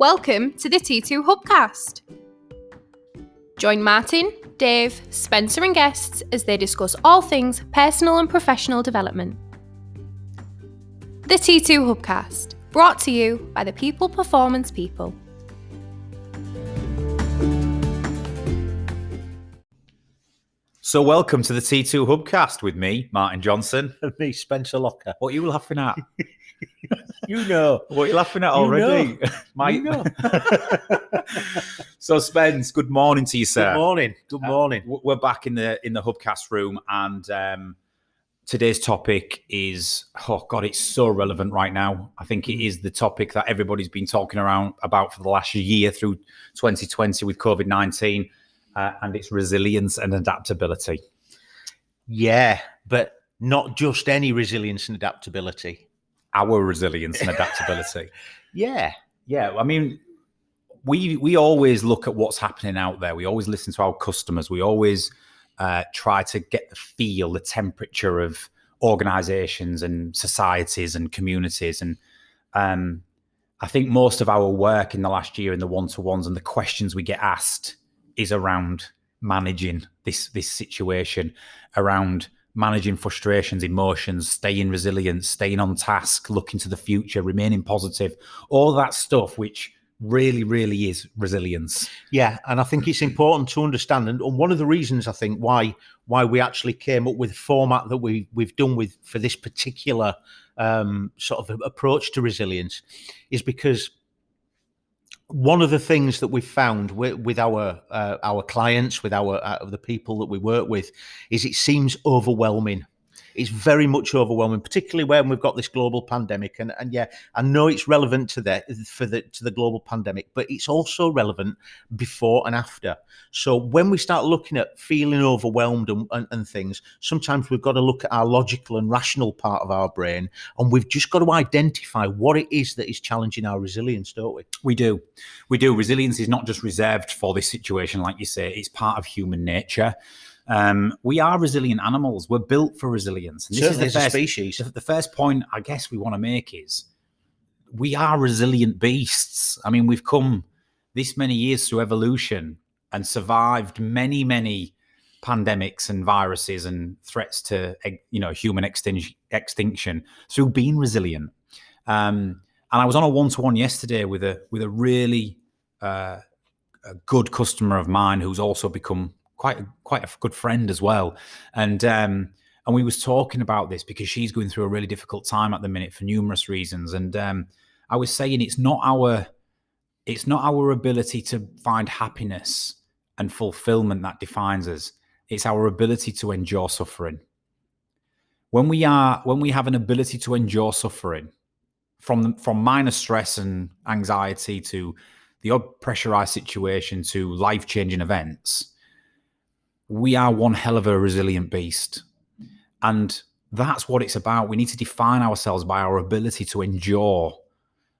Welcome to the T2 Hubcast. Join Martin, Dave, Spencer and guests as they discuss all things personal and professional development. The T2 Hubcast, brought to you by the People Performance People. So welcome to the T2 Hubcast with me, Martin Johnson. And me, Spencer Locker. What are you laughing at? You know. What are you laughing at already? You know. So Spence, good morning to you, sir. Good morning. We're back in the Hubcast room, and today's topic is, oh God, it's so relevant right now. I think it is the topic that everybody's been talking about for the last year through 2020 with COVID-19, and it's resilience and adaptability. Yeah, but not just any resilience and adaptability. Our resilience and adaptability. Yeah. I mean, we always look at what's happening out there. We always listen to our customers. We always try to get the feel, the temperature of organizations and societies and communities. And I think most of our work in the last year in the one-to-ones and the questions we get asked is around managing this situation, around managing frustrations, emotions, staying resilient, staying on task, looking to the future, remaining positive, all that stuff, which really, really is resilience. Yeah, and I think it's important to understand, and one of the reasons I think why we actually came up with a format that we've done for this particular sort of approach to resilience is because one of the things that we've found with our clients, with the people that we work with, is it seems overwhelming. It's very much overwhelming, particularly when we've got this global pandemic. And yeah, I know it's relevant to the global pandemic, but it's also relevant before and after. So when we start looking at feeling overwhelmed and things, sometimes we've got to look at our logical and rational part of our brain, and we've just got to identify what it is that is challenging our resilience, don't we? We do. Resilience is not just reserved for this situation, like you say. It's part of human nature. We are resilient animals. We're built for resilience. And this is a species. The first point I guess we want to make is we are resilient beasts. I mean, we've come this many years through evolution and survived many, many pandemics and viruses and threats to, human extinction through being resilient. And I was on a one-to-one yesterday with a really a good customer of mine who's also become quite a good friend as well, and we was talking about this because she's going through a really difficult time at the minute for numerous reasons, and I was saying it's not our ability to find happiness and fulfillment that defines us. It's our ability to endure suffering. When we have an ability to endure suffering, from minor stress and anxiety to the odd pressurized situation to life-changing events, we are one hell of a resilient beast. And that's what it's about. We need to define ourselves by our ability to endure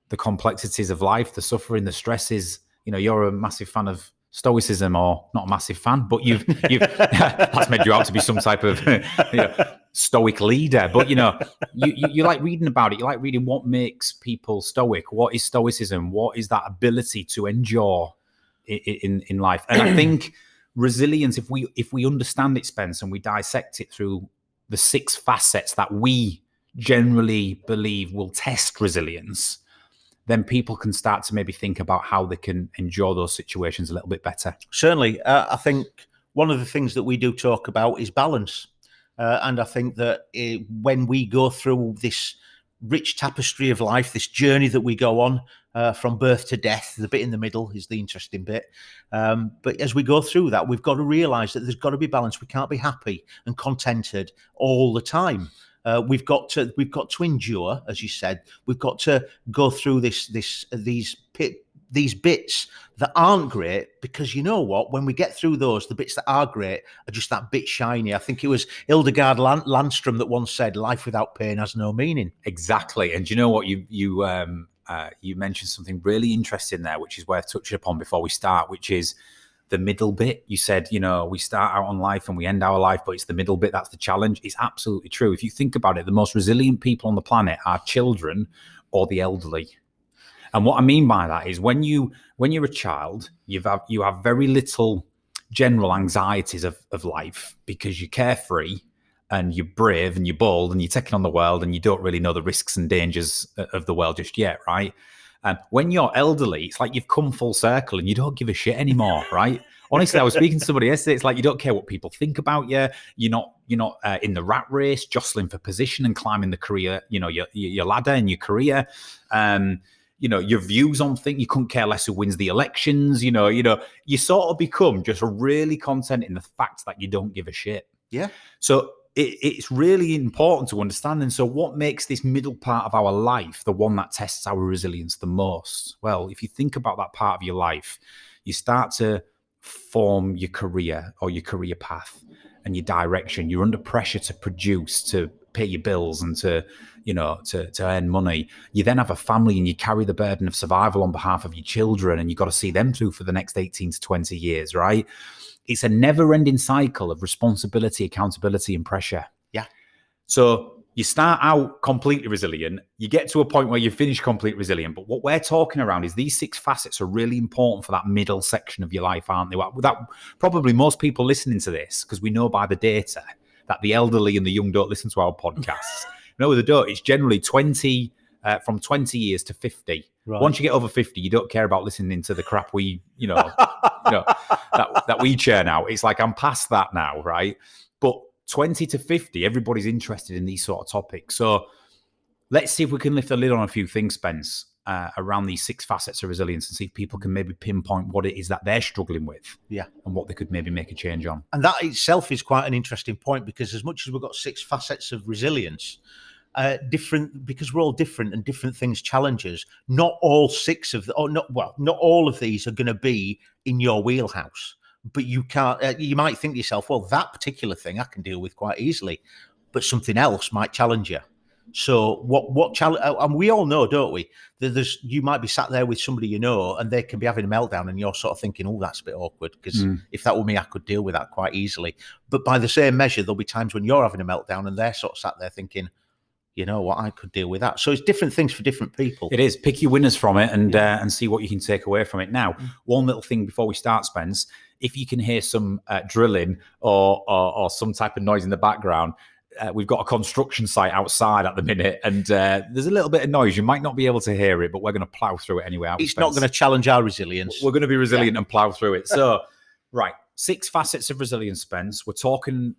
the complexities of life, the suffering, the stresses. You know, you're a massive fan of Stoicism, or not a massive fan, but you've that's made you out to be some type of stoic leader. But you like reading about it. You like reading what makes people stoic. What is Stoicism? What is that ability to endure in life? And I think resilience, if we understand it, Spence, and we dissect it through the 6 facets that we generally believe will test resilience, then people can start to maybe think about how they can endure those situations a little bit better. Certainly. I think one of the things that we do talk about is balance. And I think that when we go through this rich tapestry of life, this journey that we go on from birth to death, the bit in the middle is the interesting bit. But as we go through that, we've got to realize that there's got to be balance. We can't be happy and contented all the time. We've got to endure, as you said. We've got to go through these bits that aren't great, because you know what? When we get through those, the bits that are great are just that bit shiny. I think it was Hildegard Landstrom that once said, "Life without pain has no meaning." Exactly. And you know what? You mentioned something really interesting there, which is worth touching upon before we start, which is the middle bit. You said, we start out on life and we end our life, but it's the middle bit that's the challenge. It's absolutely true. If you think about it, the most resilient people on the planet are children or the elderly. And what I mean by that is when you're a child, you have very little general anxieties of life because you're carefree and you're brave and you're bold and you're taking on the world and you don't really know the risks and dangers of the world just yet, right? When you're elderly, it's like you've come full circle and you don't give a shit anymore, right? Honestly, I was speaking to somebody yesterday. It's like you don't care what people think about you. You're not in the rat race, jostling for position and climbing the career, your ladder in your career. Your views on things. You couldn't care less who wins the elections. You sort of become just really content in the fact that you don't give a shit. Yeah. So it's really important to understand. And so what makes this middle part of our life the one that tests our resilience the most? Well, if you think about that part of your life, you start to form your career or your career path and your direction. You're under pressure to produce, to pay your bills and to earn money. You then have a family and you carry the burden of survival on behalf of your children, and you've got to see them through for the next 18 to 20 years, right? It's a never-ending cycle of responsibility, accountability, and pressure. Yeah. So you start out completely resilient. You get to a point where you finish completely resilient. But what we're talking around is these 6 facets are really important for that middle section of your life, aren't they? That probably most people listening to this, because we know by the data that the elderly and the young don't listen to our podcasts. No, they don't. It's generally 20 from 20 years to 50. Right. Once you get over 50, you don't care about listening to the crap we, that we churn out. It's like, I'm past that now, right? But 20 to 50, everybody's interested in these sort of topics. So let's see if we can lift the lid on a few things, Spence, around these 6 facets of resilience, and see if people can maybe pinpoint what it is that they're struggling with. Yeah. And what they could maybe make a change on. And that itself is quite an interesting point, because as much as we've got 6 facets of resilience, different, because we're all different and different things challenge us. Not all 6 of not all of these are going to be in your wheelhouse, but you can't. You might think to yourself, well, that particular thing I can deal with quite easily, but something else might challenge you. So what challenge? And we all know, don't we? That you might be sat there with somebody and they can be having a meltdown, and you're sort of thinking, oh, that's a bit awkward, because if that were me, I could deal with that quite easily. But by the same measure, there'll be times when you're having a meltdown and they're sort of sat there thinking, you know what, I could deal with that. So it's different things for different people. It is. Pick your winners from it and see what you can take away from it. Now, one little thing before we start, Spence, if you can hear some drilling or some type of noise in the background, we've got a construction site outside at the minute, and there's a little bit of noise. You might not be able to hear it, but we're going to plow through it anyway. It's not going to challenge our resilience. We're going to be resilient and plow through it. So, right. 6 facets of resilience, Spence. We're talking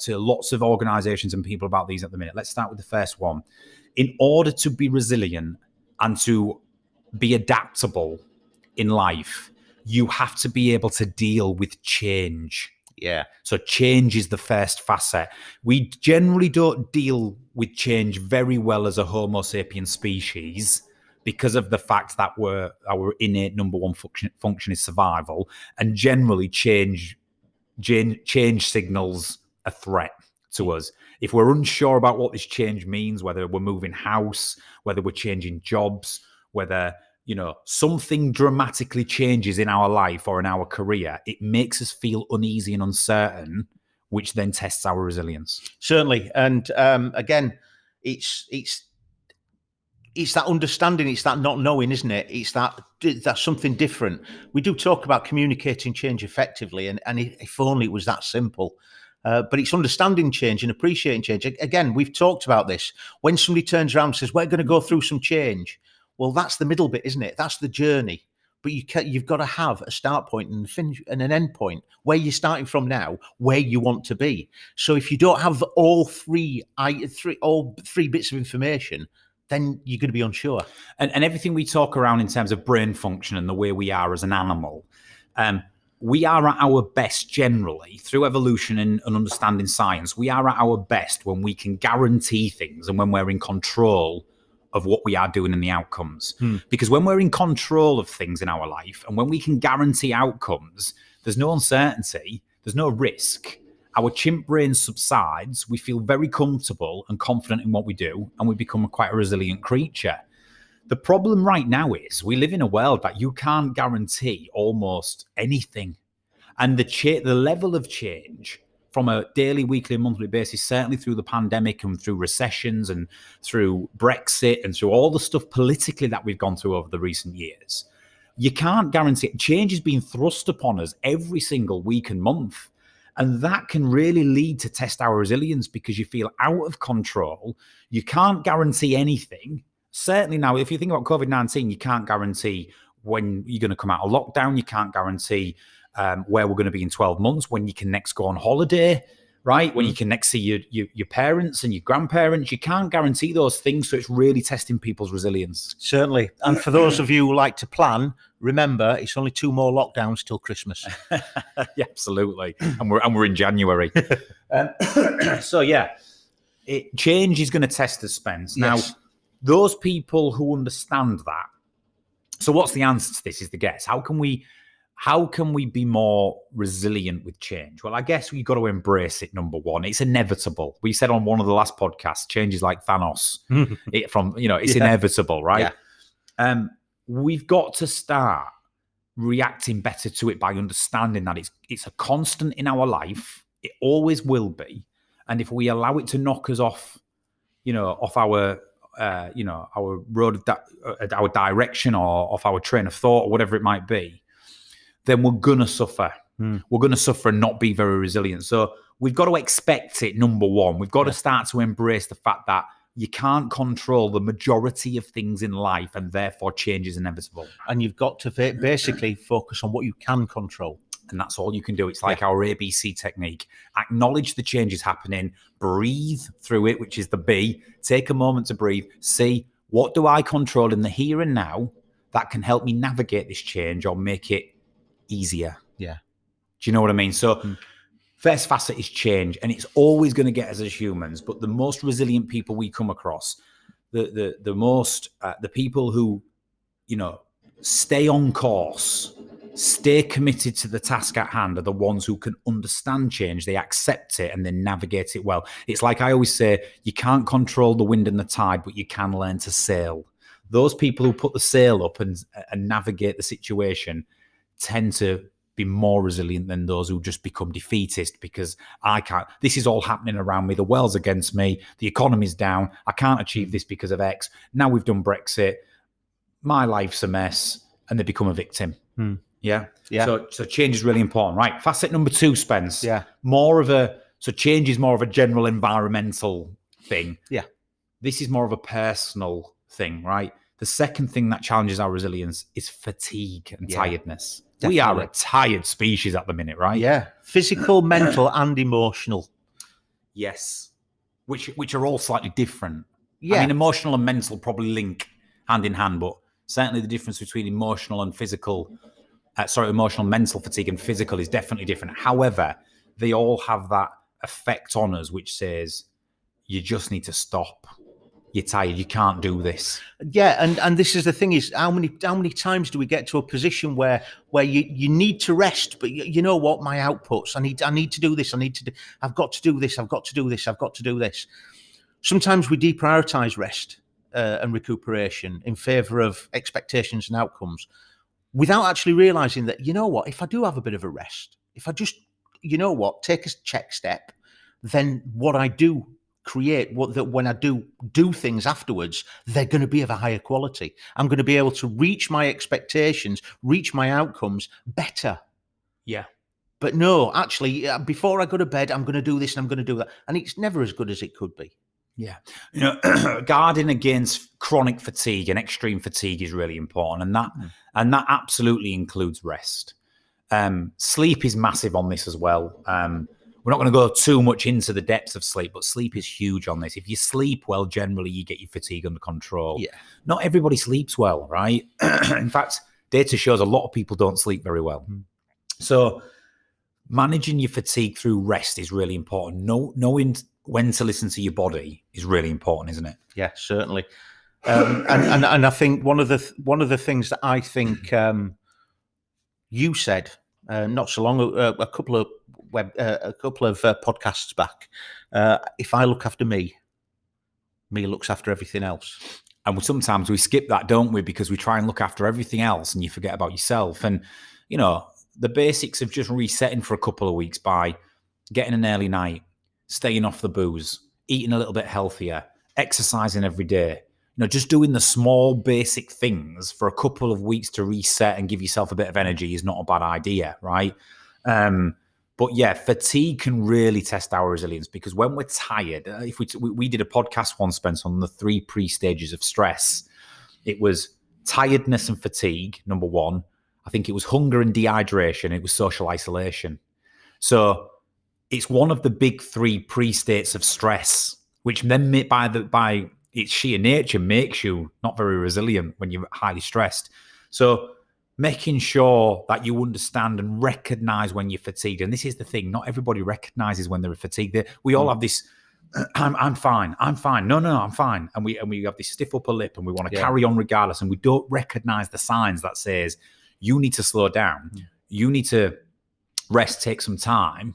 to lots of organizations and people about these at the minute. Let's start with the first one. In order to be resilient and to be adaptable in life, you have to be able to deal with change. Yeah. So change is the first facet. We generally don't deal with change very well as a Homo sapiens species, because of the fact that our innate number one function is survival, and generally change signals a threat to us. If we're unsure about what this change means, whether we're moving house, whether we're changing jobs, whether something dramatically changes in our life or in our career, it makes us feel uneasy and uncertain, which then tests our resilience. Certainly, and again, it's that understanding, it's that not knowing, isn't it? It's that's something different. We do talk about communicating change effectively, and if only it was that simple. But it's understanding change and appreciating change. Again, we've talked about this. When somebody turns around and says, we're going to go through some change, well, that's the middle bit, isn't it? That's the journey. But you've got to have a start point and finish and an end point, where you're starting from now, where you want to be. So if you don't have all three bits of information, then you're going to be unsure. And everything we talk around in terms of brain function and the way we are as an animal, we are at our best generally through evolution and understanding science. We are at our best when we can guarantee things and when we're in control of what we are doing and the outcomes. Because when we're in control of things in our life and when we can guarantee outcomes, there's no uncertainty, there's no risk. Our chimp brain subsides, we feel very comfortable and confident in what we do, and we become quite a resilient creature. The problem right now is we live in a world that you can't guarantee almost anything. And the level of change from a daily, weekly, and monthly basis, certainly through the pandemic and through recessions and through Brexit and through all the stuff politically that we've gone through over the recent years, you can't guarantee change is being thrust upon us every single week and month. And that can really lead to test our resilience because you feel out of control. You can't guarantee anything. Certainly now, if you think about COVID-19, you can't guarantee when you're going to come out of lockdown. You can't guarantee where we're going to be in 12 months, when you can next go on holiday, right? When you can next see your parents and your grandparents. You can't guarantee those things. So it's really testing people's resilience. Certainly. And for those of you who like to plan, remember, it's only 2 more lockdowns till Christmas. Yeah, absolutely. And we're in January. So yeah, change is going to test the Spence. Now, those people who understand that. So what's the answer to this is the guess. How can we be more resilient with change? Well, I guess we've got to embrace it, number one. It's inevitable. We said on one of the last podcasts, change is like Thanos. It's inevitable, right? Yeah. We've got to start reacting better to it by understanding that it's a constant in our life. It always will be. And if we allow it to knock us off, off our our road, our direction, or off our train of thought, or whatever it might be, then we're going to suffer. We're going to suffer and not be very resilient. So we've got to expect it, number one. We've got to start to embrace the fact that you can't control the majority of things in life, and therefore change is inevitable. And you've got to basically focus on what you can control. And that's all you can do. It's like our ABC technique. Acknowledge the change is happening, breathe through it, which is the B. Take a moment to breathe. See, what do I control in the here and now that can help me navigate this change or make it easier? Yeah. Do you know what I mean? So first facet is change, and it's always going to get us as humans. But the most resilient people we come across, the people who, stay on course, stay committed to the task at hand, are the ones who can understand change. They accept it and then navigate it well. It's like I always say, you can't control the wind and the tide, but you can learn to sail. Those people who put the sail up and navigate the situation tend to be more resilient than those who just become defeatist because I can't, this is all happening around me. The world's against me. The economy's down. I can't achieve this because of X. Now we've done Brexit. My life's a mess, and they become a victim. Yeah. So change is really important, right? Facet number 2, Spence. Yeah. So change is more of a general environmental thing. Yeah. This is more of a personal thing, right? The second thing that challenges our resilience is fatigue and tiredness. Definitely. We are a tired species at the minute, right? Yeah. Physical, mental, and emotional. Yes. Which are all slightly different. Yeah. I mean, emotional and mental probably link hand in hand, but certainly the difference between emotional and mental fatigue and physical is definitely different. However, they all have that effect on us, which says you just need to stop. You're tired. You can't do this. Yeah, and this is the thing: is how many times do we get to a position where you need to rest, but you know what? My outputs. I need to do this. I've got to do this. I've got to do this. I've got to do this. Sometimes we deprioritize rest and recuperation in favor of expectations and outcomes, without actually realizing that, you know what, if I do have a bit of a rest, if I just, take a check step, then what I do create, when I do things afterwards, they're going to be of a higher quality. I'm going to be able to reach my expectations, reach my outcomes better. Yeah. But no, actually, before I go to bed, I'm going to do this and I'm going to do that. And it's never as good as it could be. Yeah. Guarding against chronic fatigue and extreme fatigue is really important. And that absolutely includes rest. Sleep is massive on this as well. We're not going to go too much into the depths of sleep, but sleep is huge on this. If you sleep well, generally you get your fatigue under control. Yeah. Not everybody sleeps well, right? In fact, data shows a lot of people don't sleep very well. So managing your fatigue through rest is really important. Knowing when to listen to your body is really important, isn't it? Yeah, certainly. And I think one of the things that I think you said not so long a couple of podcasts back. If I look after me looks after everything else. And sometimes we skip that, don't we? Because we try and look after everything else, and you forget about yourself. And the basics of just resetting for a couple of weeks by getting an early night, staying off the booze, eating a little bit healthier, exercising every day, just doing the small basic things for a couple of weeks to reset and give yourself a bit of energy is not a bad idea, right? But yeah, fatigue can really test our resilience, because when we're tired, if we did a podcast once, Spence, on the 3 pre-stages of stress. It was tiredness and fatigue, number 1. I think it was hunger and dehydration. It was social isolation. So it's one of the big 3 pre-states of stress, which then by its sheer nature makes you not very resilient when you're highly stressed. So making sure that you understand and recognize when you're fatigued. And this is the thing, not everybody recognizes when they're fatigued. We all have this, I'm fine. No, I'm fine. And we have this stiff upper lip and we want to carry on regardless. And we don't recognize the signs that says, you need to slow down. You need to rest, take some time,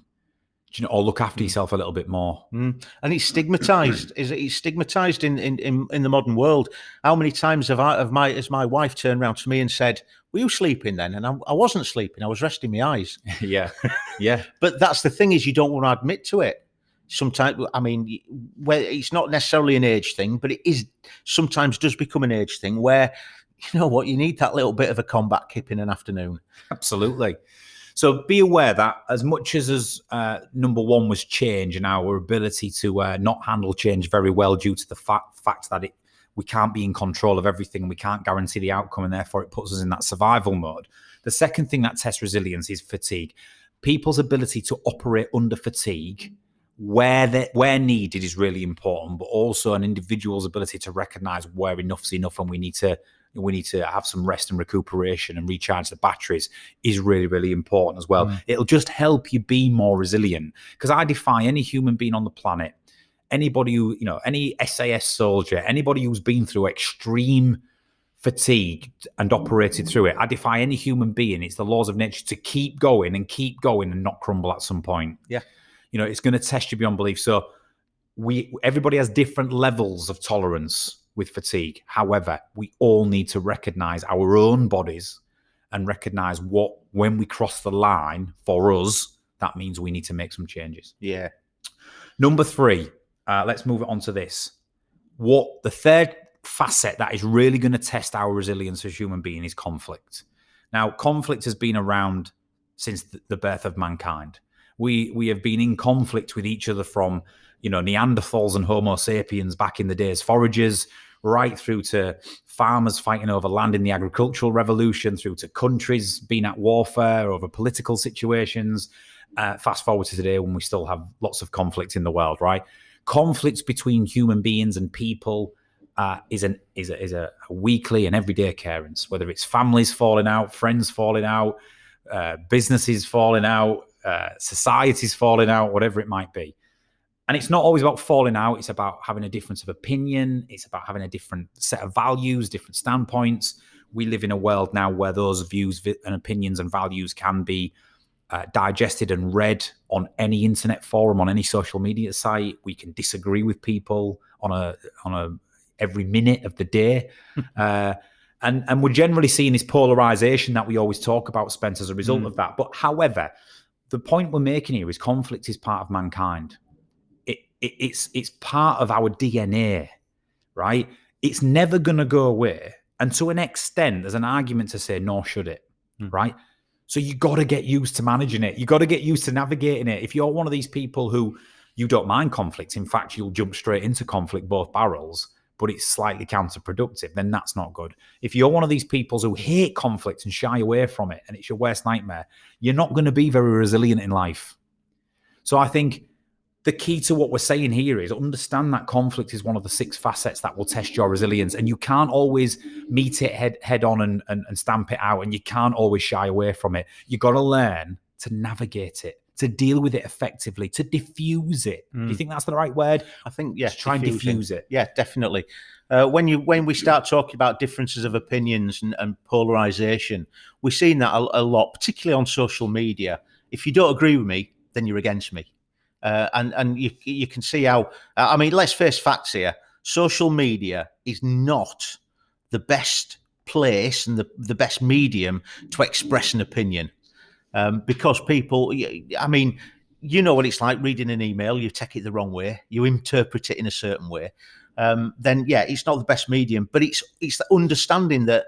or look after yourself a little bit more. And it's stigmatized. It's stigmatized in the modern world. How many times has my wife turned around to me and said, "Were you sleeping then?" And I wasn't sleeping. I was resting my eyes. Yeah. But that's the thing, is you don't want to admit to it. Sometimes, I mean, where it's not necessarily an age thing, but it is sometimes does become an age thing where, you know what, you need that little bit of a combat kip in an afternoon. Absolutely. So be aware that as much as number 1 was change and our ability to not handle change very well due to the fact that we can't be in control of everything and we can't guarantee the outcome, and therefore it puts us in that survival mode. The second thing that tests resilience is fatigue. People's ability to operate under fatigue where needed is really important, but also an individual's ability to recognize where enough's enough and we need to have some rest and recuperation and recharge the batteries is really, really important as well. It'll just help you be more resilient, because I defy any human being on the planet, anybody who, any SAS soldier, anybody who's been through extreme fatigue and operated through it. I defy any human being. It's the laws of nature to keep going and not crumble at some point. Yeah. It's going to test you beyond belief. So everybody has different levels of tolerance with fatigue. However, we all need to recognize our own bodies and recognize when we cross the line for us, that means we need to make some changes. Yeah. Number 3, let's move it on to this. The third facet that is really going to test our resilience as human being is conflict. Now, conflict has been around since the birth of mankind. We have been in conflict with each other from, Neanderthals and Homo sapiens back in the days, foragers, right through to farmers fighting over land in the agricultural revolution, through to countries being at warfare over political situations. Fast forward to today when we still have lots of conflict in the world, right? Conflicts between human beings and people is a weekly and everyday occurrence, whether it's families falling out, friends falling out, businesses falling out, societies falling out, whatever it might be. And it's not always about falling out. It's about having a difference of opinion. It's about having a different set of values, different standpoints. We live in a world now where those views and opinions and values can be digested and read on any internet forum, on any social media site. We can disagree with people on a every minute of the day. And we're generally seeing this polarization that we always talk about, Spence, as a result of that. But however, the point we're making here is conflict is part of mankind. It's part of our DNA, right? It's never going to go away. And to an extent, there's an argument to say, nor should it, right? So you got to get used to managing it. You got to get used to navigating it. If you're one of these people who you don't mind conflict, in fact, you'll jump straight into conflict, both barrels, but it's slightly counterproductive, then that's not good. If you're one of these people who hate conflict and shy away from it, and it's your worst nightmare, you're not going to be very resilient in life. So I think the key to what we're saying here is understand that conflict is one of the 6 facets that will test your resilience, and you can't always meet it head on and stamp it out, and you can't always shy away from it. You got to learn to navigate it, to deal with it effectively, to diffuse it. Do you think that's the right word? I think, yes. Try and diffuse it. Yeah, definitely. When we start talking about differences of opinions and polarization, we're seeing that a lot, particularly on social media. If you don't agree with me, then you're against me. And you can see how, let's face facts here. Social media is not the best place and the best medium to express an opinion. Because people, you know what it's like reading an email. You take it the wrong way. You interpret it in a certain way. Then yeah, it's not the best medium, but it's the understanding that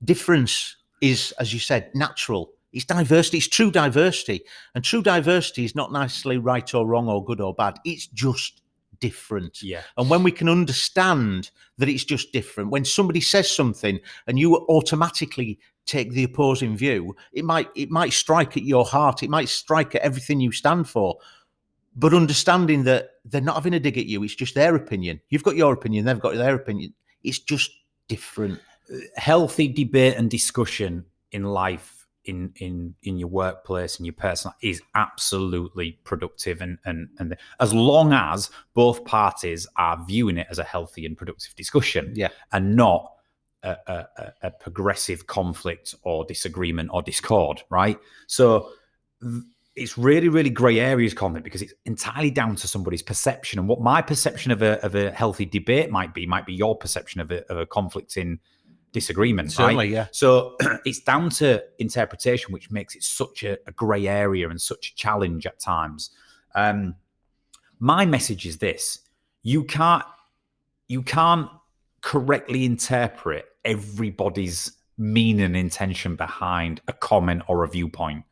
difference is, as you said, natural. It's diversity. It's true diversity, and true diversity is not necessarily right or wrong or good or bad. It's just different. Yeah. And when we can understand that it's just different, when somebody says something and you automatically take the opposing view, it might strike at your heart. It might strike at everything you stand for. But understanding that they're not having a dig at you, it's just their opinion. You've got your opinion, they've got their opinion. It's just different. Healthy debate and discussion in life, in your workplace, in your personal, is absolutely productive, and as long as both parties are viewing it as a healthy and productive discussion, and not a progressive conflict or disagreement or discord, right? So it's really, really grey areas, conflict, because it's entirely down to somebody's perception, and what my perception of a healthy debate might be your perception of a conflicting disagreement. Certainly, right? yeah. So it's down to interpretation, which makes it such a grey area and such a challenge at times. My message is this: you can't correctly interpret everybody's meaning and intention behind a comment or a viewpoint.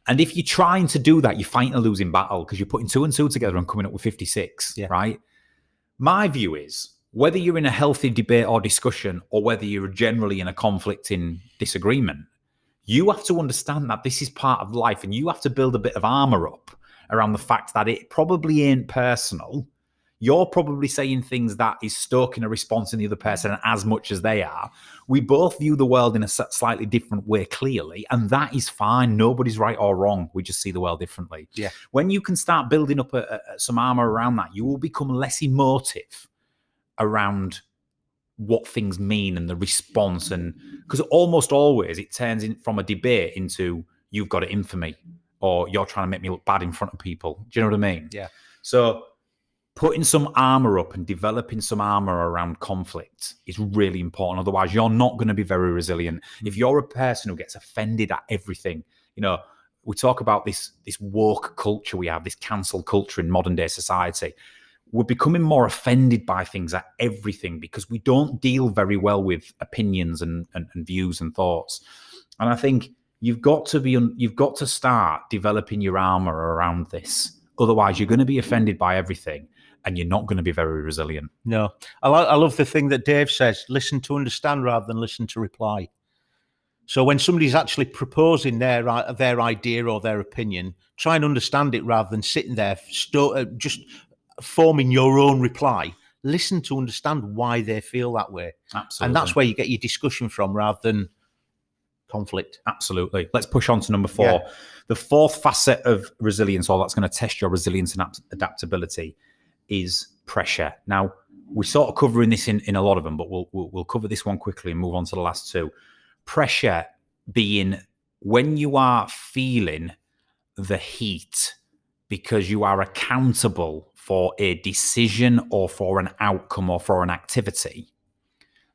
And if you're trying to do that, you're fighting a losing battle, because you're putting 2 and 2 together and coming up with 56, right? My view is, whether you're in a healthy debate or discussion, or whether you're generally in a conflicting disagreement, you have to understand that this is part of life, and you have to build a bit of armor up around the fact that it probably ain't personal. You're probably saying things that is stoking a response in the other person as much as they are. We both view the world in a slightly different way, clearly, and that is fine. Nobody's right or wrong. We just see the world differently. Yeah. When you can start building up some armor around that, you will become less emotive around what things mean and the response. And because almost always it turns in from a debate into, you've got it in for me, or you're trying to make me look bad in front of people. Do you know what I mean? Yeah. So putting some armor up and developing some armor around conflict is really important. Otherwise, you're not going to be very resilient. If you're a person who gets offended at everything, we talk about this woke culture we have, this cancel culture in modern day society. We're becoming more offended by things at everything because we don't deal very well with opinions and views and thoughts. And I think you've got to start developing your armor around this. Otherwise, you're going to be offended by everything, and you're not going to be very resilient. No, I love the thing that Dave says: listen to understand rather than listen to reply. So when somebody's actually proposing their idea or their opinion, try and understand it rather than sitting there just forming your own reply. Listen to understand why they feel that way. Absolutely. And that's where you get your discussion from, rather than conflict. Absolutely. Let's push on to number 4. Yeah. The fourth facet of resilience, or that's going to test your resilience and adaptability, is pressure. Now, we're sort of covering this in a lot of them, but we'll cover this one quickly and move on to the last 2. Pressure being when you are feeling the heat because you are accountable for a decision or for an outcome or for an activity.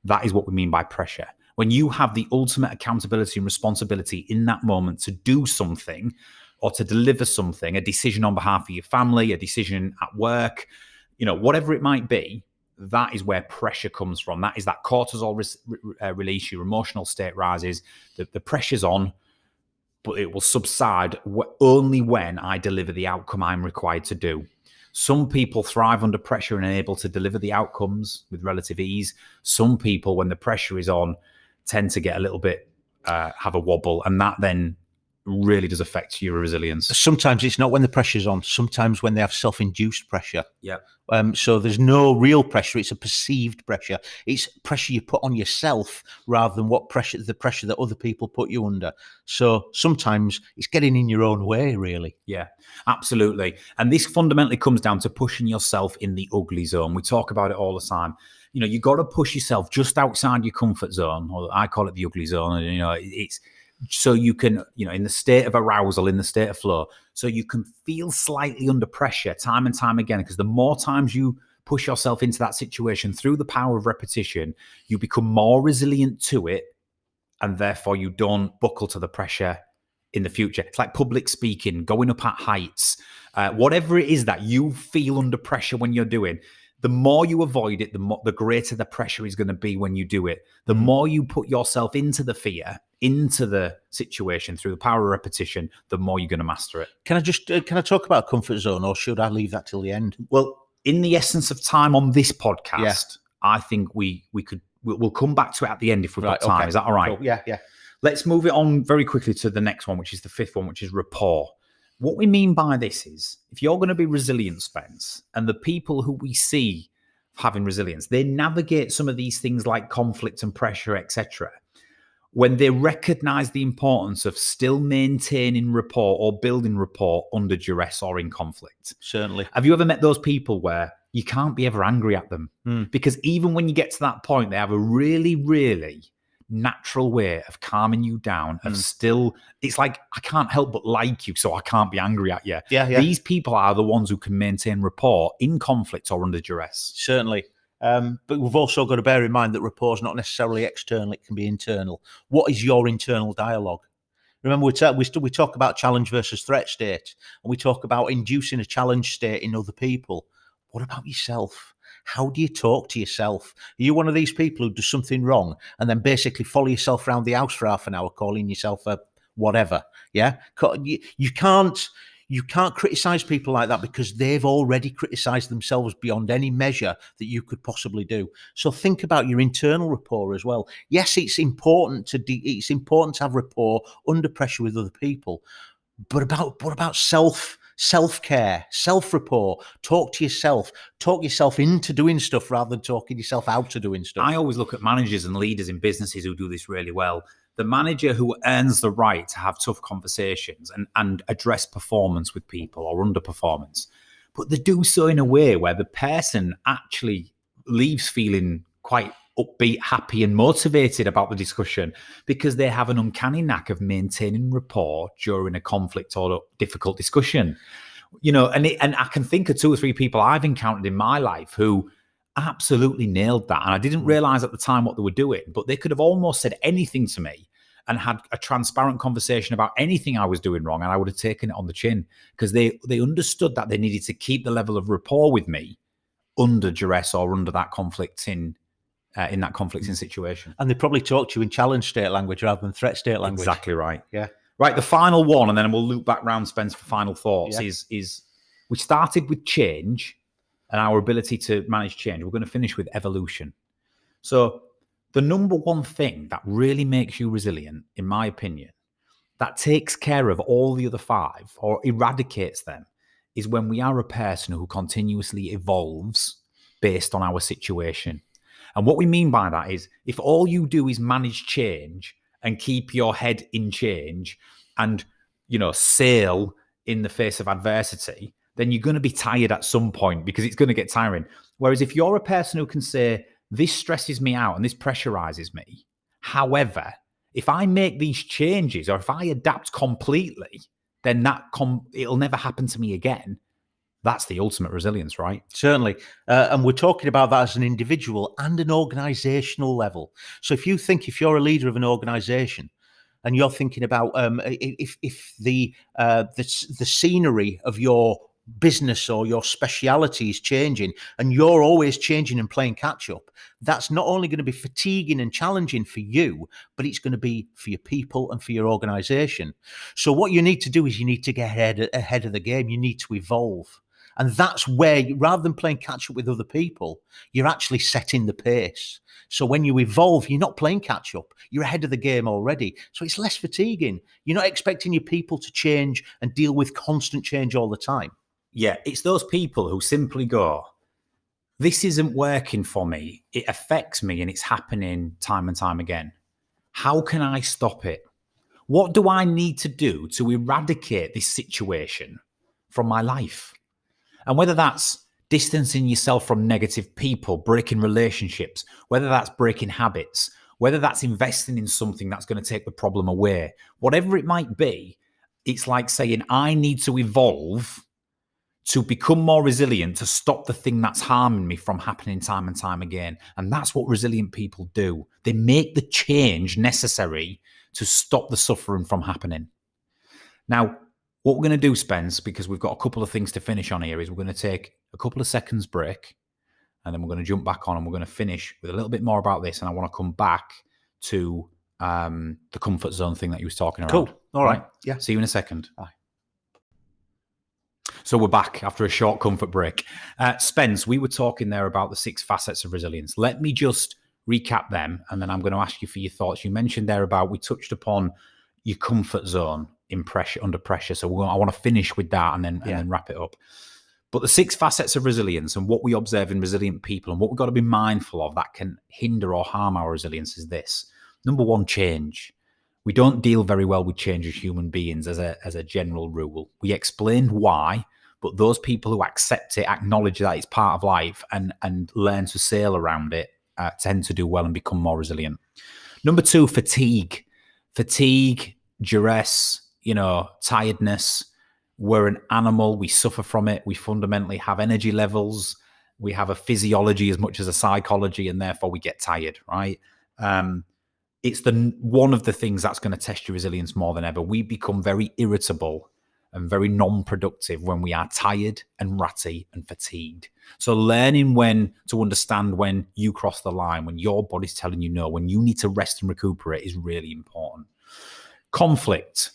That is what we mean by pressure. When you have the ultimate accountability and responsibility in that moment to do something or to deliver something, a decision on behalf of your family, a decision at work, whatever it might be, that is where pressure comes from. That is that cortisol release, your emotional state rises, the pressure's on, but it will subside only when I deliver the outcome I'm required to do. Some people thrive under pressure and are able to deliver the outcomes with relative ease. Some people, when the pressure is on, tend to get a little bit, have a wobble, and that then really does affect your resilience. Sometimes it's not when the pressure's on, sometimes when they have self-induced pressure. Yeah. So there's no real pressure, it's a perceived pressure. It's pressure you put on yourself rather than the pressure that other people put you under. So sometimes it's getting in your own way, really. Yeah, absolutely. And this fundamentally comes down to pushing yourself in the ugly zone. We talk about it all the time. You got to push yourself just outside your comfort zone, or I call it the ugly zone. And, it's so you can, in the state of arousal, in the state of flow, so you can feel slightly under pressure time and time again, because the more times you push yourself into that situation through the power of repetition, you become more resilient to it, and therefore you don't buckle to the pressure in the future. It's like public speaking, going up at heights, whatever it is that you feel under pressure when you're doing. The more you avoid it, the greater the pressure is going to be when you do it. The more you put yourself into the fear, into the situation through the power of repetition, the more you're going to master it. Can I talk about comfort zone, or should I leave that till the end? Well, in the essence of time on this podcast, I think we'll come back to it at the end if we've got time. Okay. Is that all right? Cool. Yeah. Let's move it on very quickly to the next one, which is the fifth one, which is rapport. What we mean by this is, if you're going to be resilient, Spence, and the people who we see having resilience, they navigate some of these things like conflict and pressure, etc., when they recognize the importance of still maintaining rapport or building rapport under duress or in conflict. Certainly. Have you ever met those people where you can't be ever angry at them? Because even when you get to that point, they have a really, really natural way of calming you down, of still, it's like, I can't help but like you, so I can't be angry at you. Yeah. These people are the ones who can maintain rapport in conflict or under duress. Certainly. But we've also got to bear in mind that rapport is not necessarily external, it can be internal. What is your internal dialogue? Remember, we talk about challenge versus threat state, and we talk about inducing a challenge state in other people. What about yourself? How do you talk to yourself? Are you one of these people who does something wrong and then basically follow yourself around the house for half an hour, calling yourself a whatever? Yeah, you can't criticize people like that, because they've already criticized themselves beyond any measure that you could possibly do. So think about your internal rapport as well. Yes, it's important to have rapport under pressure with other people, but about self-care, self-rapport. Talk yourself into doing stuff rather than talking yourself out of doing stuff. I always look at managers and leaders in businesses who do this really well. The manager who earns the right to have tough conversations and address performance with people or underperformance, but they do so in a way where the person actually leaves feeling quite upbeat, happy and motivated about the discussion, because they have an uncanny knack of maintaining rapport during a conflict or a difficult discussion. And I can think of 2 or 3 people I've encountered in my life who absolutely nailed that. And I didn't realize at the time what they were doing, but they could have almost said anything to me and had a transparent conversation about anything I was doing wrong, and I would have taken it on the chin, because they understood that they needed to keep the level of rapport with me under duress or under that conflict in that conflicting situation. And they probably talk to you in challenge state language rather than threat state language. Exactly right. Yeah. Right, the final one, and then we'll loop back round, Spence, for final thoughts, is we started with change and our ability to manage change. We're going to finish with evolution. So the number one thing that really makes you resilient, in my opinion, that takes care of all the other 5 or eradicates them, is when we are a person who continuously evolves based on our situation. And what we mean by that is, if all you do is manage change and keep your head in change and, sail in the face of adversity, then you're going to be tired at some point, because it's going to get tiring. Whereas if you're a person who can say, this stresses me out and this pressurizes me, however, if I make these changes or if I adapt completely, then it'll never happen to me again. That's the ultimate resilience, right? Certainly. And we're talking about that as an individual and an organizational level. So if you're a leader of an organization and you're thinking about if the scenery of your business or your speciality is changing and you're always changing and playing catch up, that's not only going to be fatiguing and challenging for you, but it's going to be for your people and for your organization. So what you need to do is you need to get ahead of the game. You need to evolve. And that's where, rather than playing catch up with other people, you're actually setting the pace. So when you evolve, you're not playing catch up. You're ahead of the game already. So it's less fatiguing. You're not expecting your people to change and deal with constant change all the time. Yeah, it's those people who simply go, this isn't working for me. It affects me and it's happening time and time again. How can I stop it? What do I need to do to eradicate this situation from my life? And whether that's distancing yourself from negative people, breaking relationships, whether that's breaking habits, whether that's investing in something that's going to take the problem away, whatever it might be, it's like saying, I need to evolve to become more resilient, to stop the thing that's harming me from happening time and time again. And that's what resilient people do. They make the change necessary to stop the suffering from happening. Now, what we're going to do, Spence, because we've got a couple of things to finish on here, is we're going to take a couple of seconds break, and then we're going to jump back on and we're going to finish with a little bit more about this. And I want to come back to the comfort zone thing that you was talking about. Cool. All right. Yeah. See you in a second. Bye. So we're back after a short comfort break. Spence, we were talking there about the 6 facets of resilience. Let me just recap them, and then I'm going to ask you for your thoughts. You mentioned there about, we touched upon your comfort zone in pressure, under pressure. So I want to finish with that and then wrap it up. But the 6 facets of resilience and what we observe in resilient people and what we've got to be mindful of that can hinder or harm our resilience is this. Number 1, change. We don't deal very well with change as human beings as a general rule. We explained why, but those people who accept it, acknowledge that it's part of life and learn to sail around it tend to do well and become more resilient. Number 2, fatigue. Fatigue, duress, tiredness. We're an animal. We suffer from it. We fundamentally have energy levels. We have a physiology as much as a psychology, and therefore we get tired, right? It's one of the things that's going to test your resilience more than ever. We become very irritable and very non-productive when we are tired and ratty and fatigued. So learning when to understand when you cross the line, when your body's telling you no, when you need to rest and recuperate is really important. Conflict.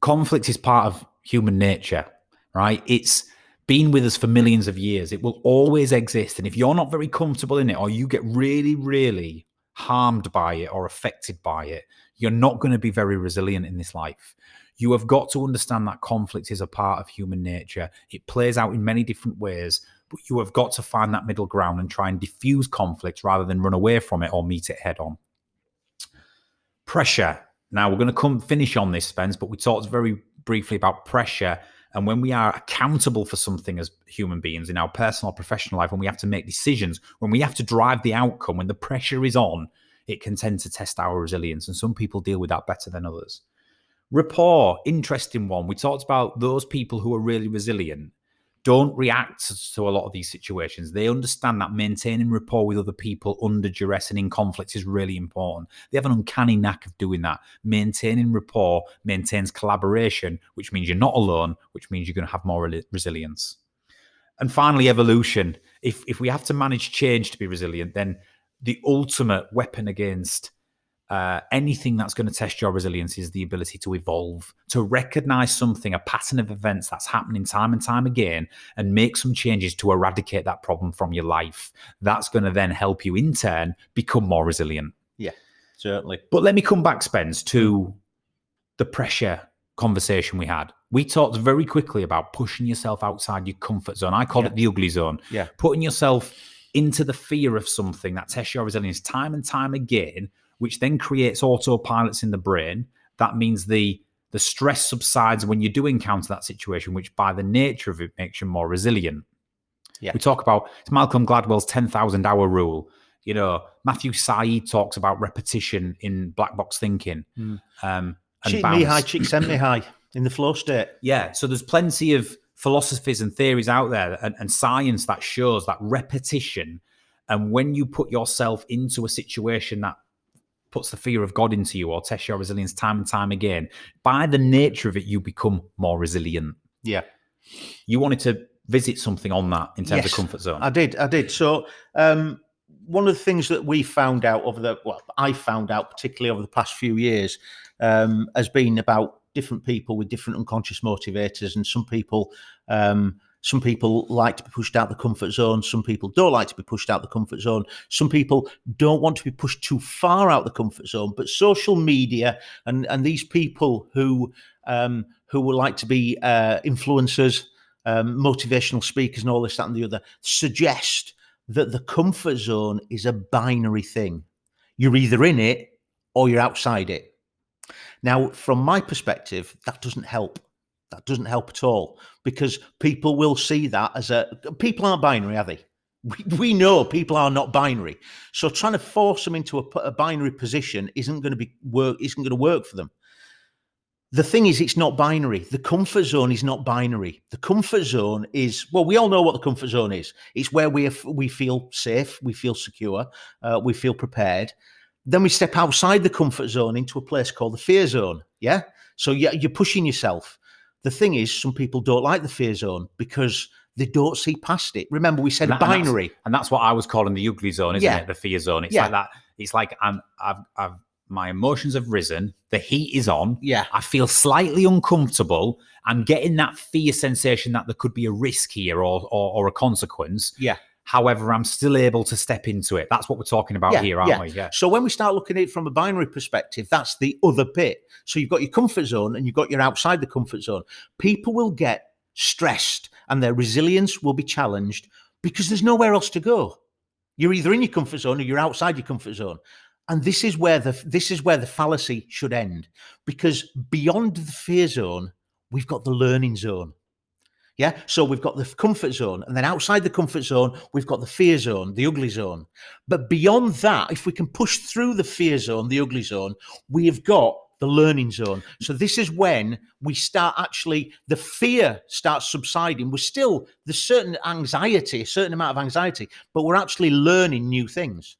Conflict is part of human nature, right? It's been with us for millions of years. It will always exist. And if you're not very comfortable in it, or you get really, really harmed by it or affected by it, you're not going to be very resilient in this life. You have got to understand that conflict is a part of human nature. It plays out in many different ways, but you have got to find that middle ground and try and diffuse conflict rather than run away from it or meet it head on. Pressure. Now, we're going to finish on this, Spence, but we talked very briefly about pressure. And when we are accountable for something as human beings in our personal or professional life, when we have to make decisions, when we have to drive the outcome, when the pressure is on, it can tend to test our resilience. And some people deal with that better than others. Rapport, interesting one. We talked about those people who are really resilient don't react to a lot of these situations. They understand that maintaining rapport with other people under duress and in conflict is really important. They have an uncanny knack of doing that. Maintaining rapport maintains collaboration, which means you're not alone, which means you're going to have more resilience. And finally, evolution. If we have to manage change to be resilient, then the ultimate weapon against anything that's going to test your resilience is the ability to evolve, to recognize something, a pattern of events that's happening time and time again, and make some changes to eradicate that problem from your life. That's going to then help you in turn become more resilient. Yeah, certainly. But let me come back, Spence, to the pressure conversation we had. We talked very quickly about pushing yourself outside your comfort zone. I called it the ugly zone. Yeah. Putting yourself into the fear of something that tests your resilience time and time again, which then creates autopilots in the brain. That means the stress subsides when you do encounter that situation, which by the nature of it makes you more resilient. Yeah. We talk about Malcolm Gladwell's 10,000 hour rule. Matthew Said talks about repetition in black box thinking. And Cheat me high, chick sent me high in the flow state. Yeah. So there's plenty of philosophies and theories out there and science that shows that repetition. And when you put yourself into a situation that puts the fear of God into you or tests your resilience time and time again, by the nature of it, you become more resilient. Yeah. You wanted to visit something on that in terms of comfort zone. I did. So one of the things that we found out I found out particularly over the past few years has been about different people with different unconscious motivators. And some people like to be pushed out the comfort zone. Some people don't like to be pushed out the comfort zone. Some people don't want to be pushed too far out the comfort zone. But social media and these people who would like to be influencers, motivational speakers and all this, that and the other, suggest that the comfort zone is a binary thing. You're either in it or you're outside it. Now, from my perspective, that doesn't help. That doesn't help at all, because people will see that as people aren't binary, are they? We know people are not binary. So trying to force them into a binary position isn't going to work for them. The thing is, it's not binary. The comfort zone is not binary. The comfort zone is, we all know what the comfort zone is. It's where we feel safe, we feel secure, we feel prepared. Then we step outside the comfort zone into a place called the fear zone. Yeah. So you're pushing yourself. The thing is, some people don't like the fear zone because they don't see past it. Remember, we said binary. And that's what I was calling the ugly zone, isn't Yeah. it? The fear zone. It's Yeah. like that. It's like I've my emotions have risen. The heat is on. Yeah. I feel slightly uncomfortable. I'm getting that fear sensation that there could be a risk here or a consequence. Yeah. However, I'm still able to step into it. That's what we're talking about here, aren't we? Yeah. So when we start looking at it from a binary perspective, that's the other bit. So you've got your comfort zone and you've got your outside the comfort zone. People will get stressed and their resilience will be challenged because there's nowhere else to go. You're either in your comfort zone or you're outside your comfort zone. And this is where the fallacy should end, because beyond the fear zone, we've got the learning zone. Yeah. So we've got the comfort zone, and then outside the comfort zone, we've got the fear zone, the ugly zone. But beyond that, if we can push through the fear zone, the ugly zone, we have got the learning zone. So this is when we start actually, the fear starts subsiding. There's certain anxiety, a certain amount of anxiety, but we're actually learning new things.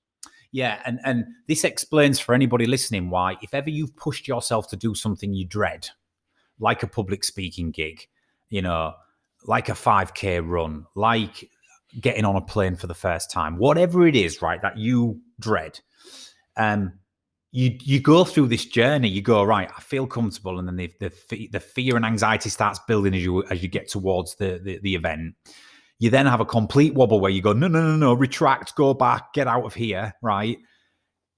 Yeah, and this explains for anybody listening why, if ever you've pushed yourself to do something you dread, like a public speaking gig, like a 5K run, like getting on a plane for the first time, whatever it is, right, that you dread, you go through this journey. You go, right, I feel comfortable, and then the fear and anxiety starts building as you get towards the event. You then have a complete wobble where you go, no, retract, go back, get out of here, right?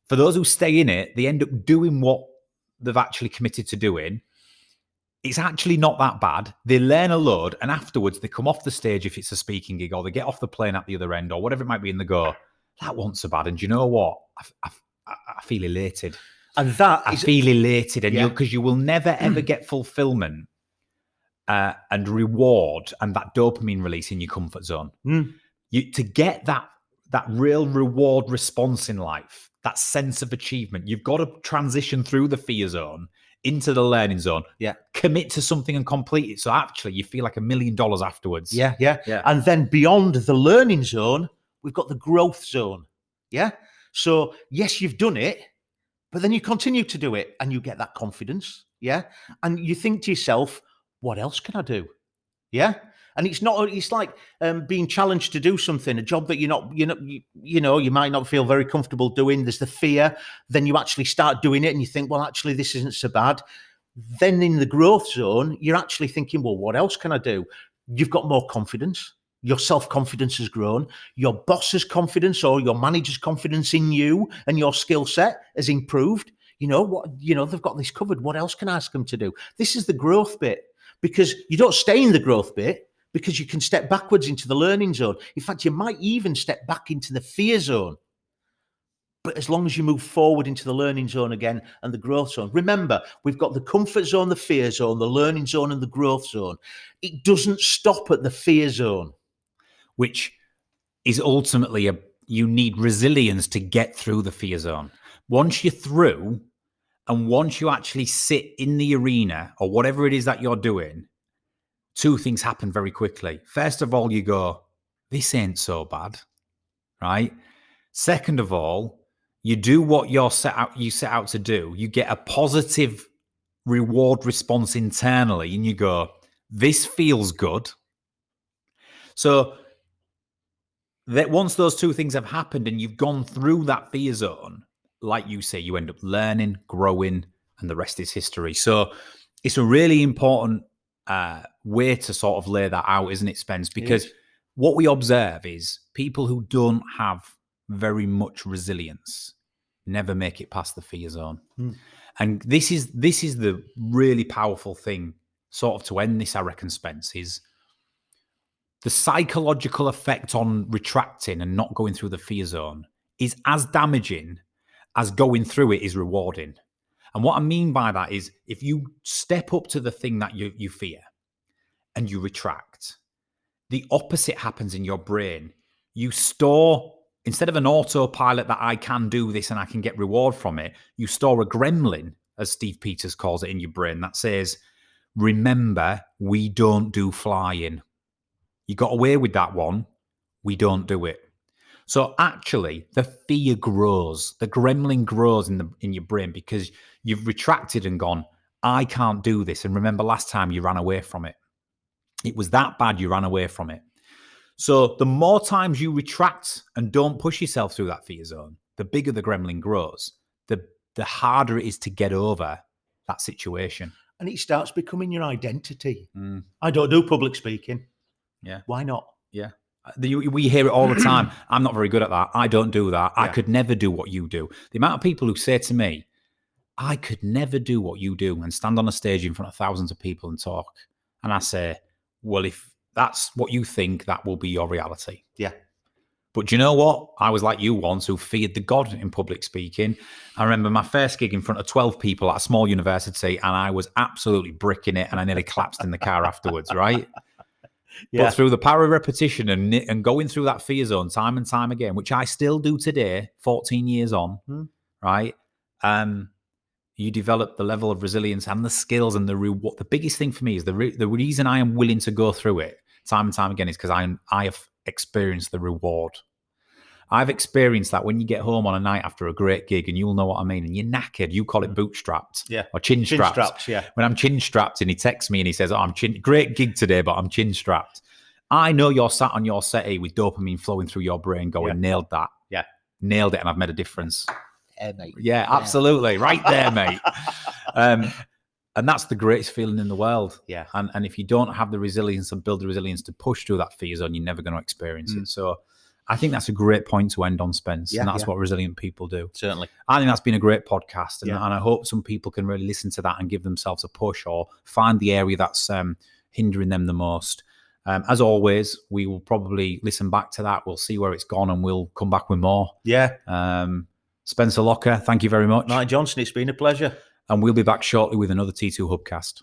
For those who stay in it, they end up doing what they've actually committed to doing. It's actually not that bad. They learn a load, and afterwards they come off the stage if it's a speaking gig, or they get off the plane at the other end, or whatever it might be, and they go, that wasn't so bad. And do you know what? I feel elated. And I feel elated, and because you will never ever get fulfillment and reward and that dopamine release in your comfort zone. To get that real reward response in life, that sense of achievement, you've got to transition through the fear zone into the learning zone. Yeah. Commit to something and complete it. So actually you feel like $1 million afterwards. Yeah. And then beyond the learning zone, we've got the growth zone. Yeah. So yes, you've done it, but then you continue to do it and you get that confidence. Yeah. And you think to yourself, what else can I do? Yeah. And it's like being challenged to do something, a job that you might not feel very comfortable doing. There's the fear. Then you actually start doing it and you think, well, actually, this isn't so bad. Then in the growth zone, you're actually thinking, well, what else can I do? You've got more confidence. Your self-confidence has grown. Your boss's confidence or your manager's confidence in you and your skill set has improved. They've got this covered. What else can I ask them to do? This is the growth bit, because you don't stay in the growth bit, because you can step backwards into the learning zone. In fact, you might even step back into the fear zone. But as long as you move forward into the learning zone again and the growth zone, remember, we've got the comfort zone, the fear zone, the learning zone, and the growth zone. It doesn't stop at the fear zone. Which is ultimately you need resilience to get through the fear zone. Once you're through, and once you actually sit in the arena or whatever it is that you're doing, two things happen very quickly. First of all, you go, this ain't so bad, right? Second of all, you do what you set out to do. You get a positive reward response internally, and you go, this feels good. So that once those two things have happened and you've gone through that fear zone, like you say, you end up learning, growing, and the rest is history. So it's a really important way to sort of lay that out, isn't it, Spence? Because what we observe is people who don't have very much resilience never make it past the fear zone. And this is the really powerful thing, sort of to end this, I reckon, Spence, is the psychological effect on retracting and not going through the fear zone is as damaging as going through it is rewarding. And what I mean by that is, if you step up to the thing that you fear and you retract, the opposite happens in your brain. You store, instead of an autopilot that I can do this and I can get reward from it, you store a gremlin, as Steve Peters calls it, in your brain that says, remember, we don't do flying. You got away with that one. We don't do it. So actually, the fear grows. The gremlin grows in your brain because you've retracted and gone, I can't do this. And remember last time you ran away from it. It was that bad you ran away from it. So the more times you retract and don't push yourself through that fear zone, the bigger the gremlin grows, the harder it is to get over that situation. And it starts becoming your identity. I don't do public speaking. Yeah. Why not? Yeah. We hear it all the time. I'm not very good at that. I don't do that. I could never do what you do. The amount of people who say to me, I could never do what you do, and stand on a stage in front of thousands of people and talk. And I say, well, if that's what you think, that will be your reality. Yeah. But do you know what? I was like you once, who feared the God in public speaking. I remember my first gig in front of 12 people at a small university, and I was absolutely bricking it, and I nearly collapsed in the car afterwards, right? Yeah. But through the power of repetition and going through that fear zone time and time again, which I still do today, 14 years on, right? You develop the level of resilience and the skills and the reward. The biggest thing for me is the reason I am willing to go through it time and time again is because I have experienced the reward. I've experienced that when you get home on a night after a great gig, and you'll know what I mean, and you're knackered. You call it bootstrapped, or chin strapped. Yeah. When I'm chin strapped and he texts me and he says, "Oh, great gig today, but I'm chin strapped." I know you're sat on your settee with dopamine flowing through your brain, going, "Nailed that, nailed it, and I've made a difference." Mate. Yeah, absolutely, right there, mate. And that's the greatest feeling in the world. Yeah. And if you don't have the resilience and build the resilience to push through that fear zone, you're never going to experience it. So I think that's a great point to end on, Spence. And that's what resilient people do. Certainly. I think that's been a great podcast. And I hope some people can really listen to that and give themselves a push, or find the area that's hindering them the most. As always, we will probably listen back to that. We'll see where it's gone, and we'll come back with more. Yeah. Spencer Locker, thank you very much. Martin Johnson, it's been a pleasure. And we'll be back shortly with another T2 Hubcast.